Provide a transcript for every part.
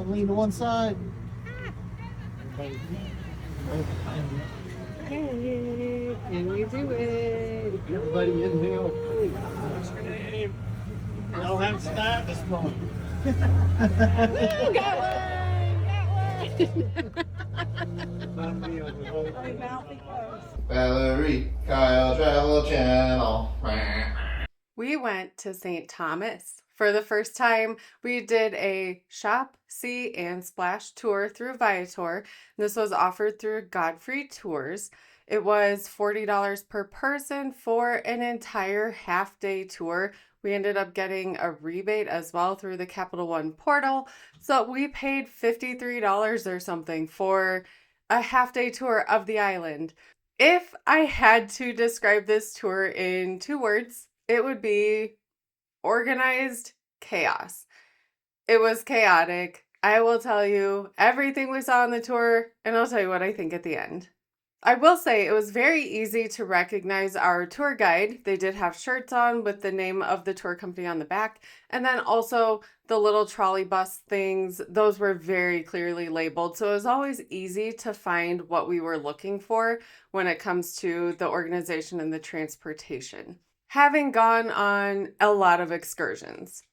lean to one side. Hey, can we do it? Everybody inhale. What's your name? I don't have to start this one. Got one! Valerie, Kyle Travel Channel. We went to St. Thomas. For the first time, we did a shop, see, and splash tour through Viator. This was offered through Godfrey Tours. It was $40 per person for an entire half-day tour. We ended up getting a rebate as well through the Capital One portal. So we paid $53 or something for a half-day tour of the island. If I had to describe this tour in 2 words, it would be organized chaos. It was chaotic. I will tell you everything we saw on the tour, and I'll tell you what I think at the end. I will say it was very easy to recognize our tour guide. They did have shirts on with the name of the tour company on the back, and then also the little trolley bus things. Those were very clearly labeled, so it was always easy to find what we were looking for when it comes to the organization and the transportation. Having gone on a lot of excursions,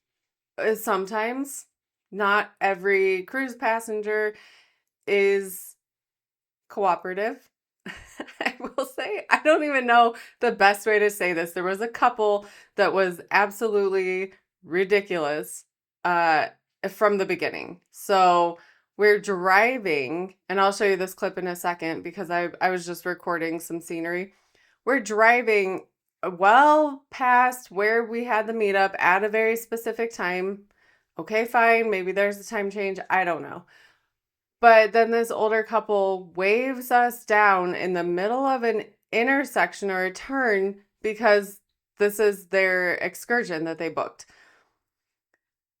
sometimes not every cruise passenger is cooperative. I will say, I don't even know the best way to say this. There was a couple that was absolutely ridiculous from the beginning. So we're driving, and I'll show you this clip in a second because I was just recording some scenery. We're driving well past where we had the meetup at a very specific time. Okay, fine. Maybe there's a time change. I don't know. But then this older couple waves us down in the middle of an intersection or a turn because this is their excursion that they booked.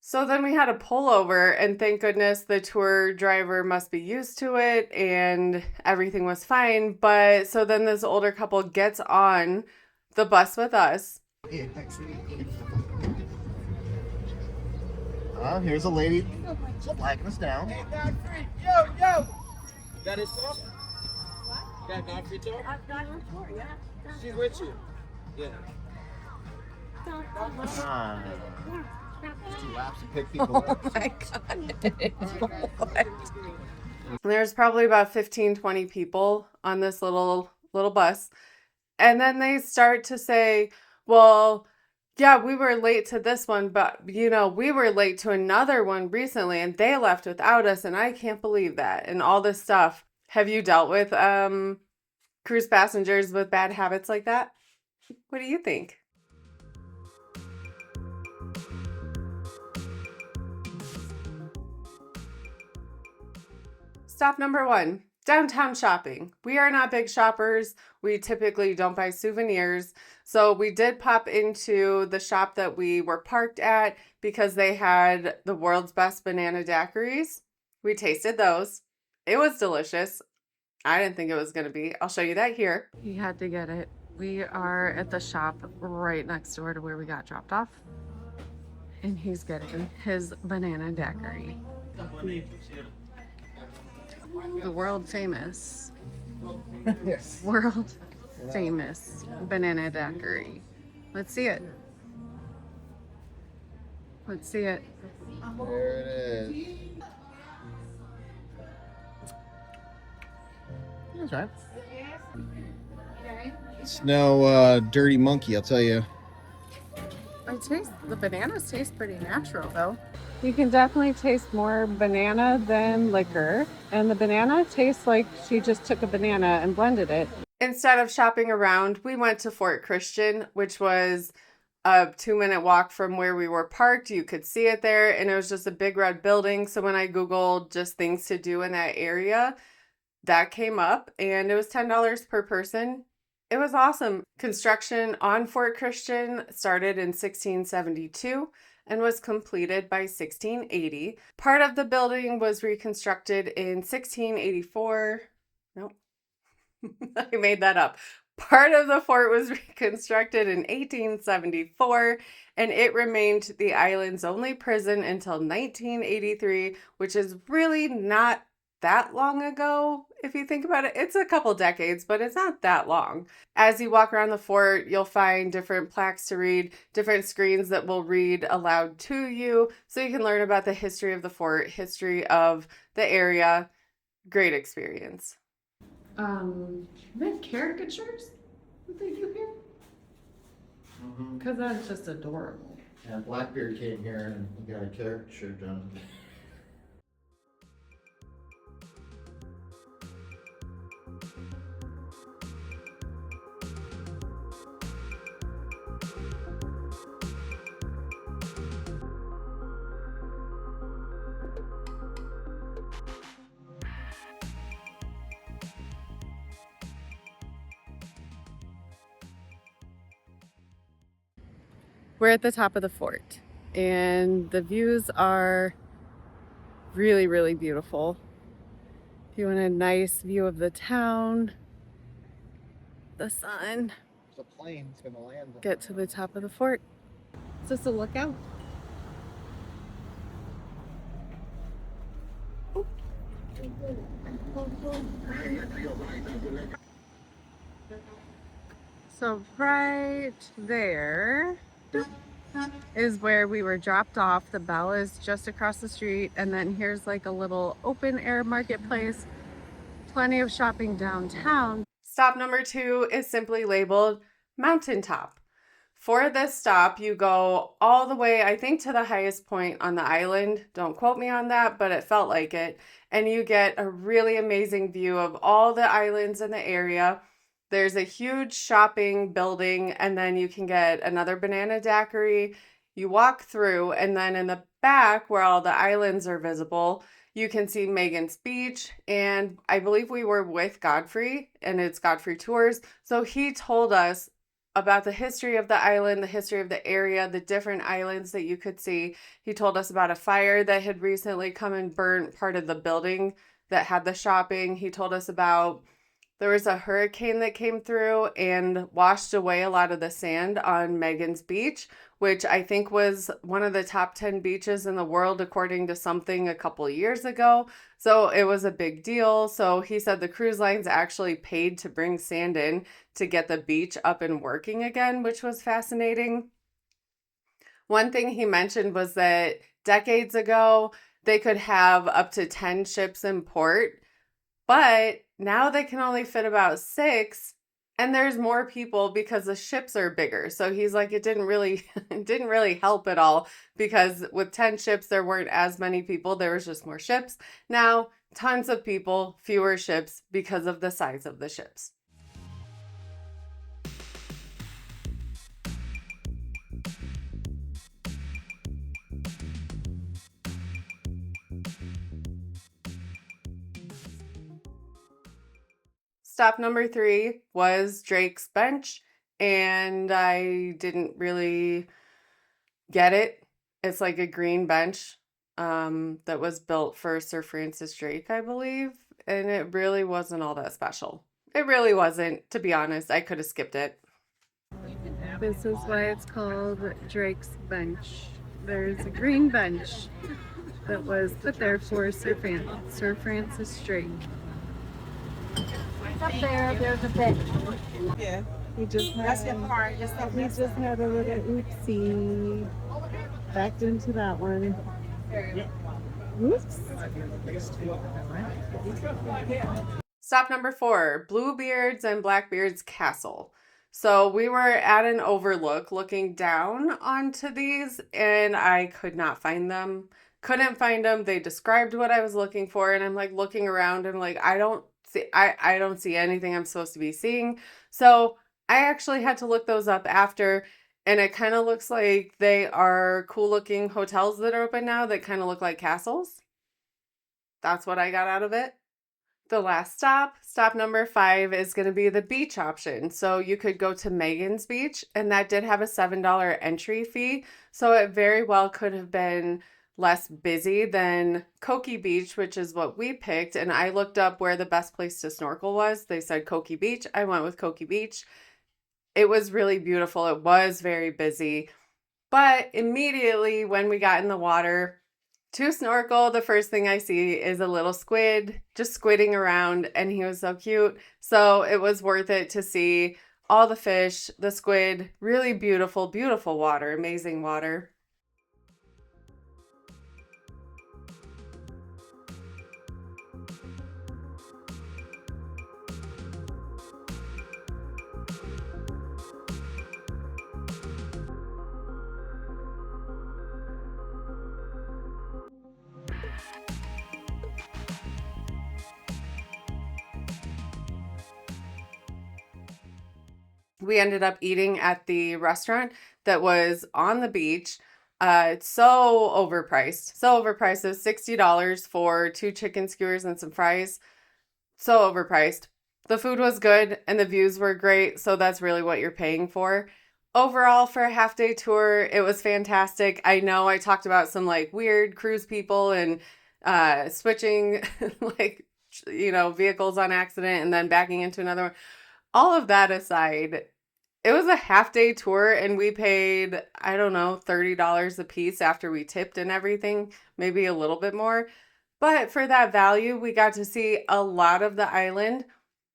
So then we had to pull over, and thank goodness the tour driver must be used to it and everything was fine. But so then this older couple gets on the bus with us. Here's a lady flagging us down. Hey, Godfrey, yo! Got his talk? Got Godfrey talk? I've got her tour, yeah. She's with you. Yeah. Just 2 laps to pick people up. Oh my God. There's probably about 15, 20 people on this little bus. And then they start to say, well, yeah, we were late to this one, but we were late to another one recently and they left without us and I can't believe that and all this stuff. Have you dealt with cruise passengers with bad habits like that? What do you think? Stop number 1, downtown shopping. We are not big shoppers. We typically don't buy souvenirs. So we did pop into the shop that we were parked at because they had the world's best banana daiquiris. We tasted those. It was delicious. I didn't think it was going to be. I'll show you that here. He had to get it. We are at the shop right next door to where we got dropped off. And he's getting his banana daiquiri. The world famous. Yes. World famous banana daiquiri. Let's see it. Let's see it. There it is. That's right. It's no dirty monkey, I'll tell you. The bananas taste pretty natural though. You can definitely taste more banana than liquor. And the banana tastes like she just took a banana and blended it. Instead of shopping around, we went to Fort Christian, which was a 2-minute walk from where we were parked. You could see it there, and it was just a big red building. So when I Googled just things to do in that area, that came up, and it was $10 per person. It was awesome. Construction on Fort Christian started in 1672 and was completed by 1680. Part of the building was reconstructed in 1684. Nope. I made that up. Part of the fort was reconstructed in 1874, and it remained the island's only prison until 1983, which is really not that long ago. If you think about it, it's a couple decades, but it's not that long. As you walk around the fort, you'll find different plaques to read, different screens that will read aloud to you, so you can learn about the history of the fort, history of the area. Great experience. They have caricatures that they do here? Because that's just adorable. Yeah, Blackbeard came here and we got a caricature done. We're at the top of the fort, and the views are really, really beautiful. If you want a nice view of the town, the sun, The plane's gonna land. get to the top of the fort. Is this a lookout? So right there is where we were dropped off. The bell is just across the street, and then here's like a little open air marketplace. Plenty of shopping downtown. Stop number 2 is simply labeled Mountaintop. For this stop, you go all the way, I think, to the highest point on the island. Don't quote me on that, but it felt like it. And you get a really amazing view of all the islands in the area. There's a huge shopping building, and then you can get another banana daiquiri. You walk through, and then in the back, where all the islands are visible, you can see Megan's Beach. And I believe we were with Godfrey, and it's Godfrey Tours. So he told us about the history of the island, the history of the area, the different islands that you could see. He told us about a fire that had recently come and burnt part of the building that had the shopping. He told us about there was a hurricane that came through and washed away a lot of the sand on Megan's Beach, which I think was one of the top 10 beaches in the world, according to something a couple of years ago. So it was a big deal. So he said the cruise lines actually paid to bring sand in to get the beach up and working again, which was fascinating. One thing he mentioned was that decades ago, they could have up to 10 ships in port, but now they can only fit about 6, and there's more people because the ships are bigger. So he's like, it didn't really help at all, because with 10 ships, there weren't as many people. There was just more ships. Now, tons of people, fewer ships because of the size of the ships. Stop number 3 was Drake's Bench, and I didn't really get it. It's like a green bench that was built for Sir Francis Drake, I believe, and it really wasn't all that special. It really wasn't, to be honest. I could have skipped it. This is why it's called Drake's Bench. There's a green bench that was put there for Sir Francis Drake. Up there, there's a bench. Yeah. He just That's the part. Just had a little oopsie. Backed into that one. Oops. Stop number 4, Bluebeard's and Blackbeard's Castle. So we were at an overlook looking down onto these, and I could not find them. Couldn't find them. They described what I was looking for, and I'm like looking around and like, I don't see anything I'm supposed to be seeing. So I actually had to look those up after, and it kind of looks like they are cool looking hotels that are open now that kind of look like castles. That's what I got out of it. The last stop number 5, is going to be the beach option. So you could go to Megan's Beach, and that did have a $7 entry fee. So it very well could have been less busy than Coki Beach, which is what we picked. And I looked up where the best place to snorkel was. They said Coki Beach. I went with Coki Beach. It was really beautiful. It was very busy. But immediately when we got in the water to snorkel, the first thing I see is a little squid just squidding around, and he was so cute. So it was worth it to see all the fish, the squid, really beautiful, beautiful water, amazing water. We ended up eating at the restaurant that was on the beach. It's so overpriced. So overpriced. It was $60 for 2 chicken skewers and some fries. So overpriced. The food was good and the views were great. So that's really what you're paying for. Overall, for a half-day tour, it was fantastic. I know I talked about some like weird cruise people and switching like, vehicles on accident and then backing into another one. All of that aside, it was a half-day tour and we paid, I don't know, $30 a piece after we tipped and everything, maybe a little bit more. But for that value, we got to see a lot of the island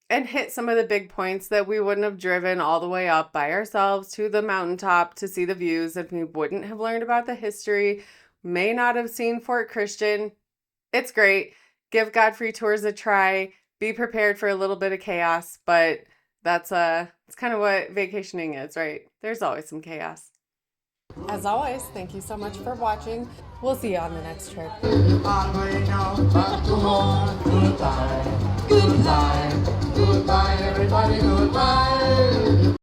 and hit some of the big points that we wouldn't have driven all the way up by ourselves to the mountaintop to see the views if we wouldn't have learned about the history, may not have seen Fort Christian. It's great. Give Godfrey Tours a try. Be prepared for a little bit of chaos, but that's it's kind of what vacationing is, right? There's always some chaos. As always, thank you so much for watching. We'll see you on the next trip. Goodbye, everybody, goodbye.